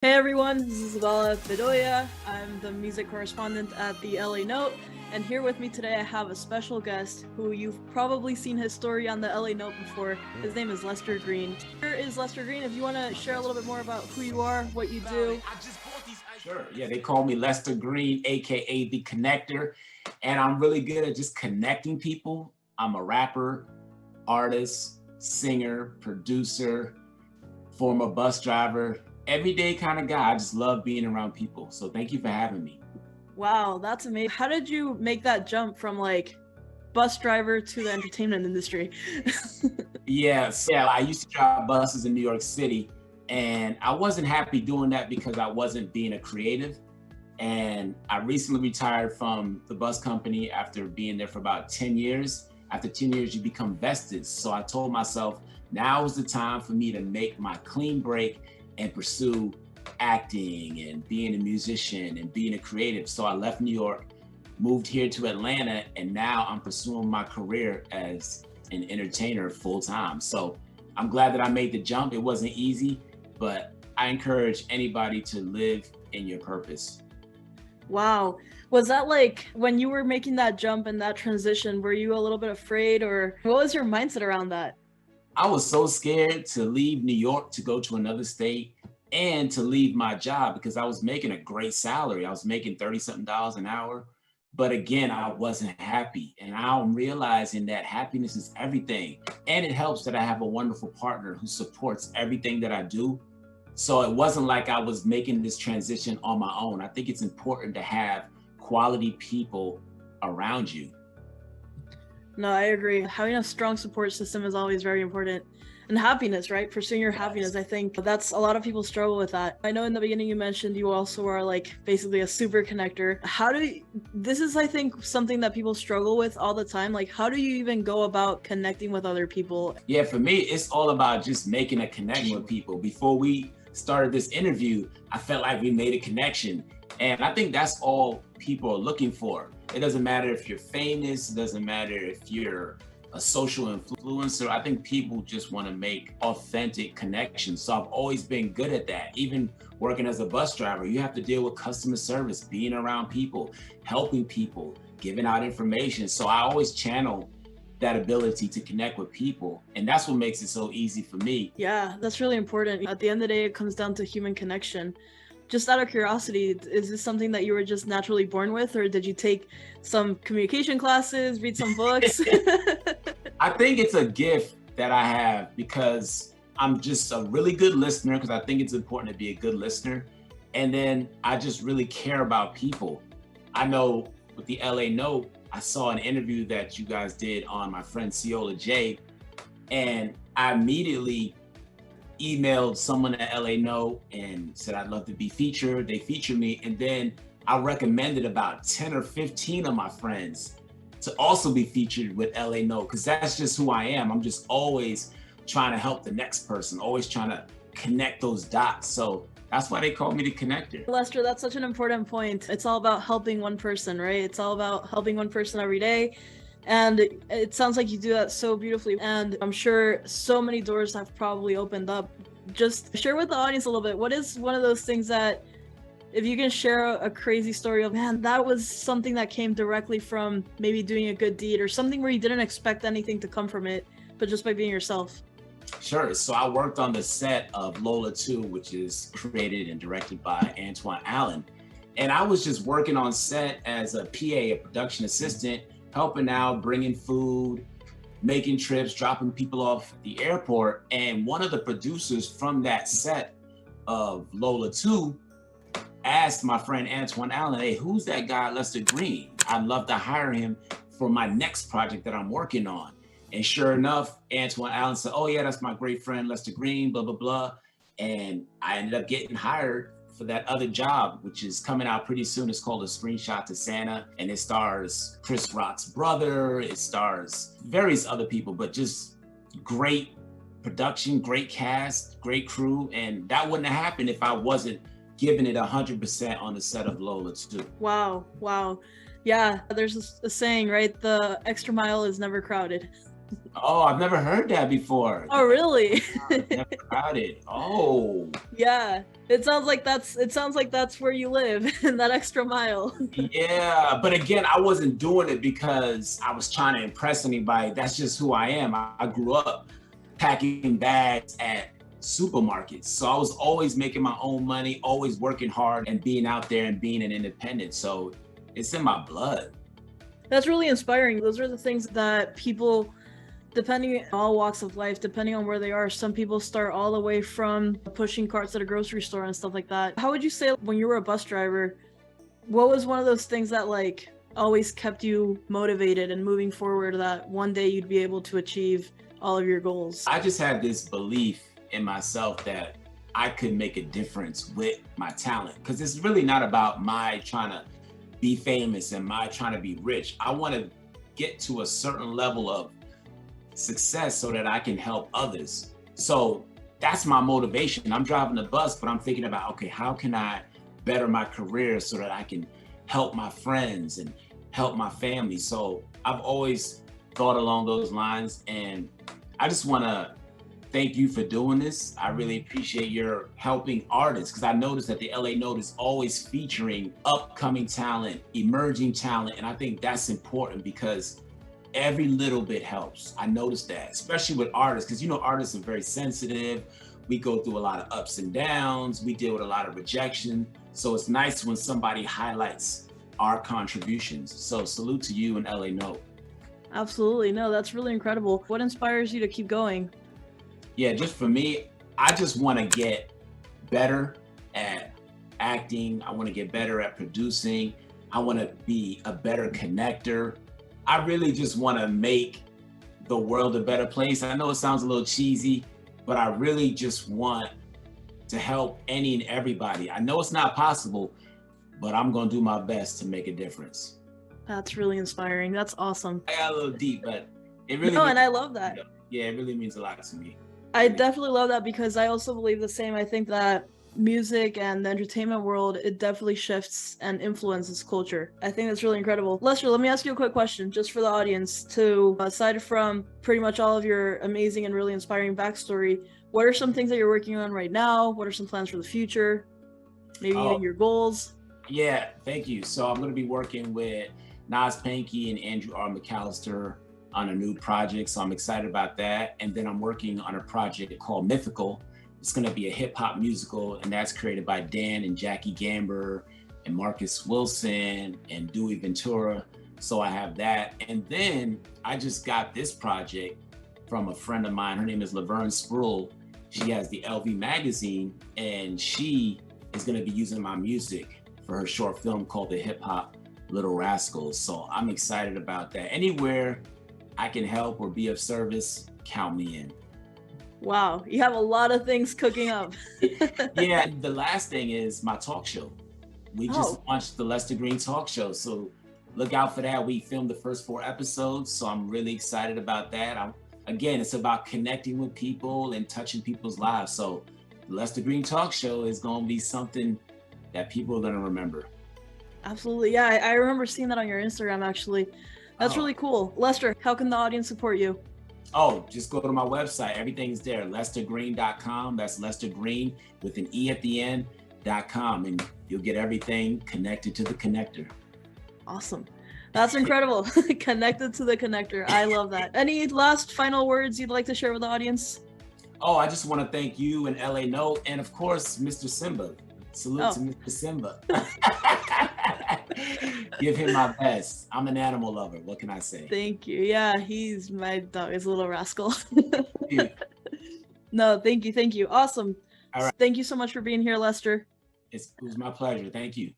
Hey everyone, this is Isabella Bedoya. I'm the music correspondent at the LA Note, and here with me today I have a special guest who you've probably seen his story on the LA Note before. His name is Lester Greene. Here is Lester Greene. If you want to share a little bit more about who you are, what you do. Sure. Yeah, they call me Lester Greene, aka the Connector, and I'm really good at just connecting people. I'm a rapper, artist, singer, producer, former bus driver, everyday kind of guy. I just love being around people. So thank you for having me. Wow, that's amazing. How did you make that jump from like bus driver to the entertainment industry? Yeah, I used to drive buses in New York City, and I wasn't happy doing that because I wasn't being a creative. And I recently retired from the bus company after being there for about 10 years. After 10 years, you become vested. So I told myself, now is the time for me to make my clean break and pursue acting and being a musician and being a creative. So I left New York, moved here to Atlanta, and now I'm pursuing my career as an entertainer full time. So I'm glad that I made the jump. It wasn't easy, but I encourage anybody to live in your purpose. Wow. Was that like when you were making that jump and that transition, were you a little bit afraid or what was your mindset around that? I was so scared to leave New York to go to another state and to leave my job because I was making a great salary. I was making 30 something dollars an hour. But again, I wasn't happy. And I'm realizing that happiness is everything. And it helps that I have a wonderful partner who supports everything that I do. So it wasn't like I was making this transition on my own. I think it's important to have quality people around you. No, I agree. Having a strong support system is always very important. And happiness, right? Pursuing your happiness. Yes. I think that's a lot of people struggle with that. I know in the beginning you mentioned you also are like basically a super connector. This is, I think, something that people struggle with all the time. Like, how do you even go about connecting with other people? Yeah, for me, it's all about just making a connection with people. Before we started this interview, I felt like we made a connection. And I think that's all people are looking for. It doesn't matter if you're famous, it doesn't matter if you're a social influencer. I think people just want to make authentic connections. So I've always been good at that. Even working as a bus driver, you have to deal with customer service, being around people, helping people, giving out information. So I always channel that ability to connect with people. And that's what makes it so easy for me. Yeah, that's really important. At the end of the day, it comes down to human connection. Just out of curiosity, is this something that you were just naturally born with, or did you take some communication classes, read some books? I think it's a gift that I have because I'm just a really good listener because I think it's important to be a good listener. And then I just really care about people. I know with the LA Note, I saw an interview that you guys did on my friend Ciola J, and I immediately emailed someone at LA Note and said I'd love to be featured. They featured me, and then I recommended about 10 or 15 of my friends to also be featured with LA Note because that's just who I am. I'm just always trying to help the next person, always trying to connect those dots. So that's why they call me the connector. Lester, that's such an important point. It's all about helping one person, right? It's all about helping one person every day. And it sounds like you do that so beautifully. And I'm sure so many doors have probably opened up. Just share with the audience a little bit. What is one of those things that, if you can share a crazy story of, man, that was something that came directly from maybe doing a good deed or something where you didn't expect anything to come from it, but just by being yourself? Sure. So I worked on the set of Lola 2, which is created and directed by Antoine Allen. And I was just working on set as a PA, a production assistant, helping out, bringing food, making trips, dropping people off at the airport. And one of the producers from that set of Lola 2 asked my friend Antoine Allen, hey, who's that guy, Lester Greene? I'd love to hire him for my next project that I'm working on. And sure enough, Antoine Allen said, oh yeah, that's my great friend, Lester Greene, blah, blah, blah. And I ended up getting hired for that other job, which is coming out pretty soon. It's called A Screenshot to Santa. And it stars Chris Rock's brother. It stars various other people, but just great production, great cast, great crew. And that wouldn't have happened if I wasn't giving it 100% on the set of Lola 2. Wow. Wow. Yeah, there's a saying, right? The extra mile is never crowded. Oh, I've never heard that before. Oh, really? I've never heard it. Oh, Yeah. It sounds like that's where you live, in that extra mile. yeah. But again, I wasn't doing it because I was trying to impress anybody. That's just who I am. I grew up packing bags at supermarkets. So I was always making my own money, always working hard and being out there and being an independent. So it's in my blood. That's really inspiring. Those are the things that people, depending on all walks of life, depending on where they are, some people start all the way from pushing carts at a grocery store and stuff like that. How would you say when you were a bus driver, what was one of those things that like always kept you motivated and moving forward, that one day you'd be able to achieve all of your goals? I just had this belief in myself that I could make a difference with my talent, because it's really not about my trying to be famous and my trying to be rich. I want to get to a certain level of success so that I can help others. So that's my motivation. I'm driving the bus, but I'm thinking about, okay, how can I better my career so that I can help my friends and help my family? So I've always thought along those lines, and I just want to thank you for doing this. I really appreciate your helping artists, because I noticed that the LA Note is always featuring upcoming talent, emerging talent, and I think that's important because every little bit helps. I noticed that, especially with artists, because you know artists are very sensitive. We go through a lot of ups and downs. We deal with a lot of rejection. So it's nice when somebody highlights our contributions. So salute to you and LA Note. Absolutely. No, that's really incredible. What inspires you to keep going? Yeah, just for me, I just want to get better at acting. I want to get better at producing. I want to be a better connector. I really just want to make the world a better place. I know it sounds a little cheesy, but I really just want to help any and everybody. I know it's not possible, but I'm going to do my best to make a difference. That's really inspiring. That's awesome. I got a little deep, but it really No, means, and I love that. yeah, it really means a lot to me. I definitely love that because I also believe the same. I think that music and the entertainment world, it definitely shifts and influences culture. I think that's really incredible. Lester, let me ask you a quick question just for the audience. To aside from pretty much all of your amazing and really inspiring backstory, what are some things that you're working on right now? What are some plans for the future? Maybe even your goals? Yeah, thank you. So I'm going to be working with Nas Panky and Andrew R. McAllister on a new project. So I'm excited about that. And then I'm working on a project called Mythical. It's going to be a hip hop musical, and that's created by Dan and Jackie Gamber and Marcus Wilson and Dewey Ventura. So I have that. And then I just got this project from a friend of mine. Her name is Laverne Spruill. She has the LV magazine, and she is going to be using my music for her short film called The Hip Hop Little Rascals. So I'm excited about that. Anywhere I can help or be of service, count me in. Wow, you have a lot of things cooking up. Yeah, the last thing is my talk show. We just launched the Lester Greene talk show. So look out for that. We filmed the first 4 episodes. So I'm really excited about that. Again, it's about connecting with people and touching people's lives. So the Lester Greene talk show is going to be something that people are going to remember. Absolutely. Yeah, I remember seeing that on your Instagram, actually. That's really cool. Lester, how can the audience support you? Oh, just go to my website. Everything's there. LesterGreene.com. That's Lester Greene with an E at the end.com. And you'll get everything connected to the connector. Awesome. That's incredible. Connected to the connector. I love that. Any last final words you'd like to share with the audience? Oh, I just want to thank you and LA Note, and of course, Mr. Simba. Salute to Mr. Simba. Give him my best. I'm an animal lover. What can I say? Thank you. Yeah, he's my dog. He's a little rascal. Yeah. No, thank you. Thank you. Awesome. All right. Thank you so much for being here, Lester. It was my pleasure. Thank you.